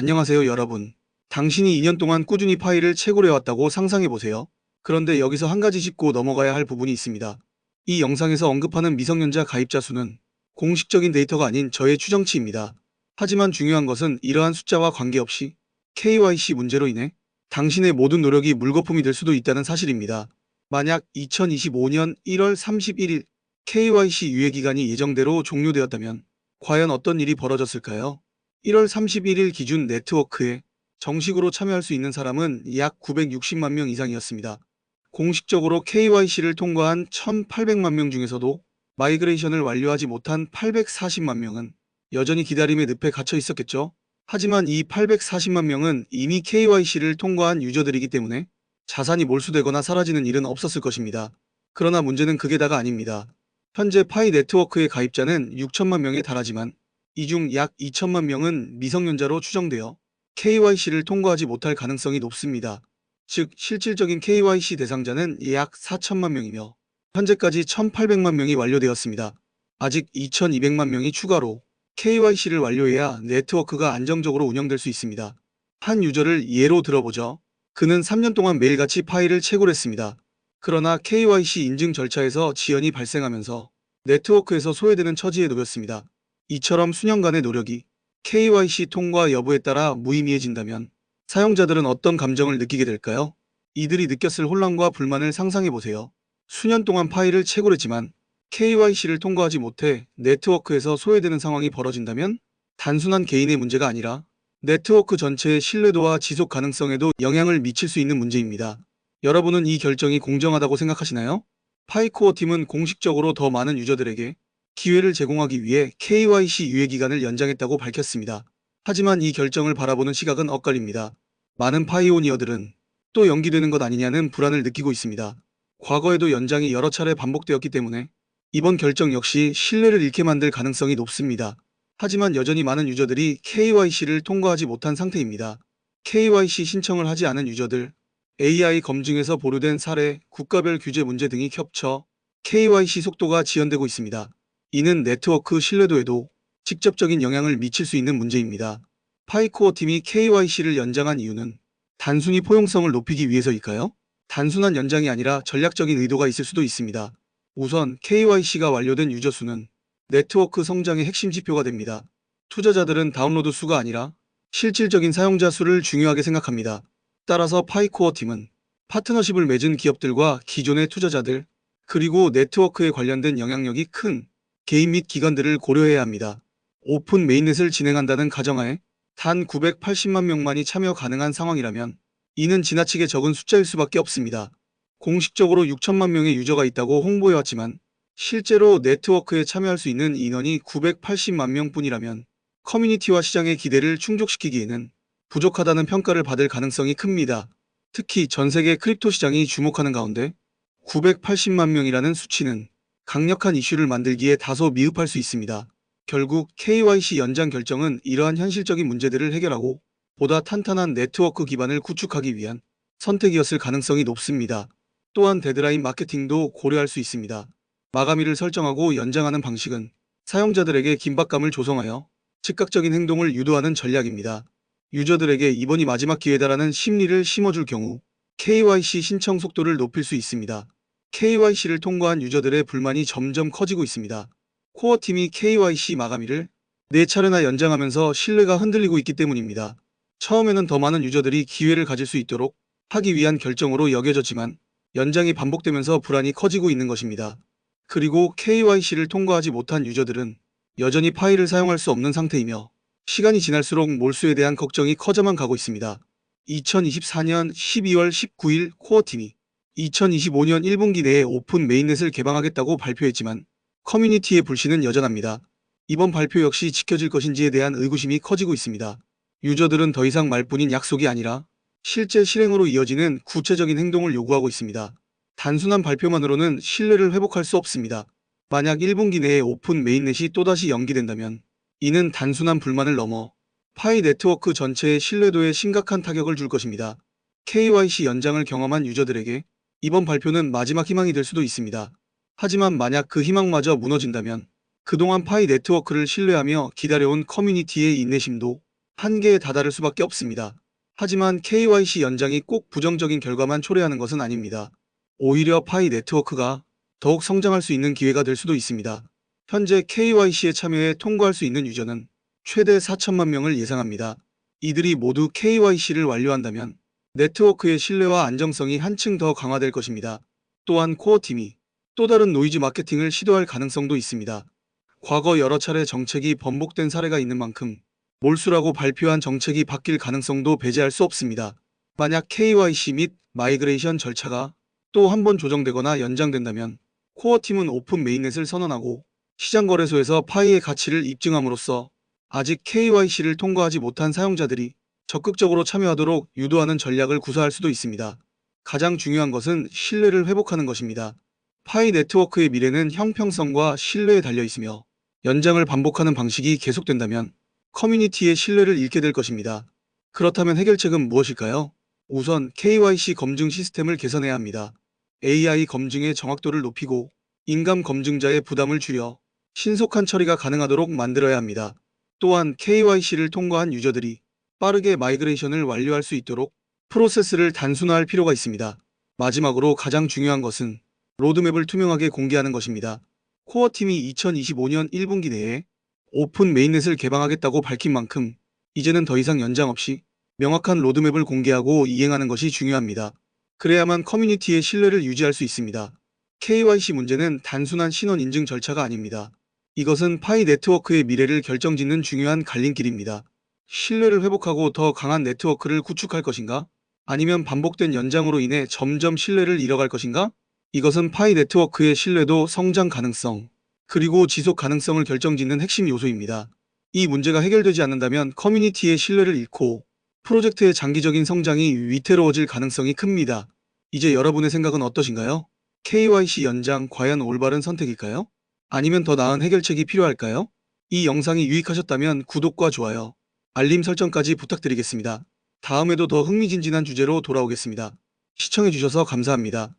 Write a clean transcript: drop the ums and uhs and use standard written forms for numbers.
안녕하세요, 여러분. 당신이 2년 동안 꾸준히 파일을 채굴해왔다고 상상해보세요. 그런데 여기서 한 가지 짚고 넘어가야 할 부분이 있습니다. 이 영상에서 언급하는 미성년자 가입자 수는 공식적인 데이터가 아닌 저의 추정치입니다. 하지만 중요한 것은 이러한 숫자와 관계없이 KYC 문제로 인해 당신의 모든 노력이 물거품이 될 수도 있다는 사실입니다. 만약 2025년 1월 31일 KYC 유예기간이 예정대로 종료되었다면 과연 어떤 일이 벌어졌을까요? 1월 31일 기준 네트워크에 정식으로 참여할 수 있는 사람은 약 960만 명 이상이었습니다. 공식적으로 KYC를 통과한 1,800만 명 중에서도 마이그레이션을 완료하지 못한 840만 명은 여전히 기다림의 늪에 갇혀 있었겠죠. 하지만 이 840만 명은 이미 KYC를 통과한 유저들이기 때문에 자산이 몰수되거나 사라지는 일은 없었을 것입니다. 그러나 문제는 그게 다가 아닙니다. 현재 파이 네트워크의 가입자는 6천만 명에 달하지만 이 중 약 2천만 명은 미성년자로 추정되어 KYC를 통과하지 못할 가능성이 높습니다. 즉 실질적인 KYC 대상자는 약 4천만 명이며 현재까지 1,800만 명이 완료되었습니다. 아직 2,200만 명이 추가로 KYC를 완료해야 네트워크가 안정적으로 운영될 수 있습니다. 한 유저를 예로 들어보죠. 그는 3년 동안 매일같이 파일을 채굴했습니다. 그러나 KYC 인증 절차에서 지연이 발생하면서 네트워크에서 소외되는 처지에 놓였습니다. 이처럼 수년간의 노력이 KYC 통과 여부에 따라 무의미해진다면 사용자들은 어떤 감정을 느끼게 될까요? 이들이 느꼈을 혼란과 불만을 상상해보세요. 수년 동안 파일을 채굴했지만 KYC를 통과하지 못해 네트워크에서 소외되는 상황이 벌어진다면 단순한 개인의 문제가 아니라 네트워크 전체의 신뢰도와 지속 가능성에도 영향을 미칠 수 있는 문제입니다. 여러분은 이 결정이 공정하다고 생각하시나요? 파이코어 팀은 공식적으로 더 많은 유저들에게 기회를 제공하기 위해 KYC 유예기간을 연장했다고 밝혔습니다. 하지만 이 결정을 바라보는 시각은 엇갈립니다. 많은 파이오니어들은 또 연기되는 것 아니냐는 불안을 느끼고 있습니다. 과거에도 연장이 여러 차례 반복되었기 때문에 이번 결정 역시 신뢰를 잃게 만들 가능성이 높습니다. 하지만 여전히 많은 유저들이 KYC를 통과하지 못한 상태입니다. KYC 신청을 하지 않은 유저들, AI 검증에서 보류된 사례, 국가별 규제 문제 등이 겹쳐 KYC 속도가 지연되고 있습니다. 이는 네트워크 신뢰도에도 직접적인 영향을 미칠 수 있는 문제입니다. 파이코어 팀이 KYC를 연장한 이유는 단순히 포용성을 높이기 위해서일까요? 단순한 연장이 아니라 전략적인 의도가 있을 수도 있습니다. 우선 KYC가 완료된 유저 수는 네트워크 성장의 핵심 지표가 됩니다. 투자자들은 다운로드 수가 아니라 실질적인 사용자 수를 중요하게 생각합니다. 따라서 파이코어 팀은 파트너십을 맺은 기업들과 기존의 투자자들, 그리고 네트워크에 관련된 영향력이 큰 개인 및 기관들을 고려해야 합니다. 오픈 메인넷을 진행한다는 가정하에 단 980만 명만이 참여 가능한 상황이라면 이는 지나치게 적은 숫자일 수밖에 없습니다. 공식적으로 6천만 명의 유저가 있다고 홍보해왔지만 실제로 네트워크에 참여할 수 있는 인원이 980만 명뿐이라면 커뮤니티와 시장의 기대를 충족시키기에는 부족하다는 평가를 받을 가능성이 큽니다. 특히 전 세계 크립토 시장이 주목하는 가운데 980만 명이라는 수치는 강력한 이슈를 만들기에 다소 미흡할 수 있습니다. 결국 KYC 연장 결정은 이러한 현실적인 문제들을 해결하고 보다 탄탄한 네트워크 기반을 구축하기 위한 선택이었을 가능성이 높습니다. 또한 데드라인 마케팅도 고려할 수 있습니다. 마감일을 설정하고 연장하는 방식은 사용자들에게 긴박감을 조성하여 즉각적인 행동을 유도하는 전략입니다. 유저들에게 이번이 마지막 기회다라는 심리를 심어줄 경우 KYC 신청 속도를 높일 수 있습니다. KYC를 통과한 유저들의 불만이 점점 커지고 있습니다. 코어팀이 KYC 마감일을 4차례나 연장하면서 신뢰가 흔들리고 있기 때문입니다. 처음에는 더 많은 유저들이 기회를 가질 수 있도록 하기 위한 결정으로 여겨졌지만 연장이 반복되면서 불안이 커지고 있는 것입니다. 그리고 KYC를 통과하지 못한 유저들은 여전히 파일을 사용할 수 없는 상태이며 시간이 지날수록 몰수에 대한 걱정이 커져만 가고 있습니다. 2024년 12월 19일 코어팀이 2025년 1분기 내에 오픈 메인넷을 개방하겠다고 발표했지만 커뮤니티의 불신은 여전합니다. 이번 발표 역시 지켜질 것인지에 대한 의구심이 커지고 있습니다. 유저들은 더 이상 말뿐인 약속이 아니라 실제 실행으로 이어지는 구체적인 행동을 요구하고 있습니다. 단순한 발표만으로는 신뢰를 회복할 수 없습니다. 만약 1분기 내에 오픈 메인넷이 또다시 연기된다면 이는 단순한 불만을 넘어 파이 네트워크 전체의 신뢰도에 심각한 타격을 줄 것입니다. KYC 연장을 경험한 유저들에게 이번 발표는 마지막 희망이 될 수도 있습니다. 하지만 만약 그 희망마저 무너진다면 그동안 파이 네트워크를 신뢰하며 기다려온 커뮤니티의 인내심도 한계에 다다를 수밖에 없습니다. 하지만 KYC 연장이 꼭 부정적인 결과만 초래하는 것은 아닙니다. 오히려 파이 네트워크가 더욱 성장할 수 있는 기회가 될 수도 있습니다. 현재 KYC에 참여해 통과할 수 있는 유저는 최대 4천만 명을 예상합니다. 이들이 모두 KYC를 완료한다면 네트워크의 신뢰와 안정성이 한층 더 강화될 것입니다. 또한 코어팀이 또 다른 노이즈 마케팅을 시도할 가능성도 있습니다. 과거 여러 차례 정책이 번복된 사례가 있는 만큼 몰수라고 발표한 정책이 바뀔 가능성도 배제할 수 없습니다. 만약 KYC 및 마이그레이션 절차가 또 한 번 조정되거나 연장된다면 코어팀은 오픈 메인넷을 선언하고 시장 거래소에서 파이의 가치를 입증함으로써 아직 KYC를 통과하지 못한 사용자들이 적극적으로 참여하도록 유도하는 전략을 구사할 수도 있습니다. 가장 중요한 것은 신뢰를 회복하는 것입니다. 파이 네트워크의 미래는 형평성과 신뢰에 달려 있으며 연장을 반복하는 방식이 계속된다면 커뮤니티의 신뢰를 잃게 될 것입니다. 그렇다면 해결책은 무엇일까요? 우선 KYC 검증 시스템을 개선해야 합니다. AI 검증의 정확도를 높이고 인감 검증자의 부담을 줄여 신속한 처리가 가능하도록 만들어야 합니다. 또한 KYC를 통과한 유저들이 빠르게 마이그레이션을 완료할 수 있도록 프로세스를 단순화할 필요가 있습니다. 마지막으로 가장 중요한 것은 로드맵을 투명하게 공개하는 것입니다. 코어팀이 2025년 1분기 내에 오픈 메인넷을 개방하겠다고 밝힌 만큼 이제는 더 이상 연장 없이 명확한 로드맵을 공개하고 이행하는 것이 중요합니다. 그래야만 커뮤니티의 신뢰를 유지할 수 있습니다. KYC 문제는 단순한 신원 인증 절차가 아닙니다. 이것은 파이 네트워크의 미래를 결정짓는 중요한 갈림길입니다. 신뢰를 회복하고 더 강한 네트워크를 구축할 것인가? 아니면 반복된 연장으로 인해 점점 신뢰를 잃어갈 것인가? 이것은 파이 네트워크의 신뢰도, 성장 가능성, 그리고 지속 가능성을 결정짓는 핵심 요소입니다. 이 문제가 해결되지 않는다면 커뮤니티의 신뢰를 잃고 프로젝트의 장기적인 성장이 위태로워질 가능성이 큽니다. 이제 여러분의 생각은 어떠신가요? KYC 연장 과연 올바른 선택일까요? 아니면 더 나은 해결책이 필요할까요? 이 영상이 유익하셨다면 구독과 좋아요, 알림 설정까지 부탁드리겠습니다. 다음에도 더 흥미진진한 주제로 돌아오겠습니다. 시청해주셔서 감사합니다.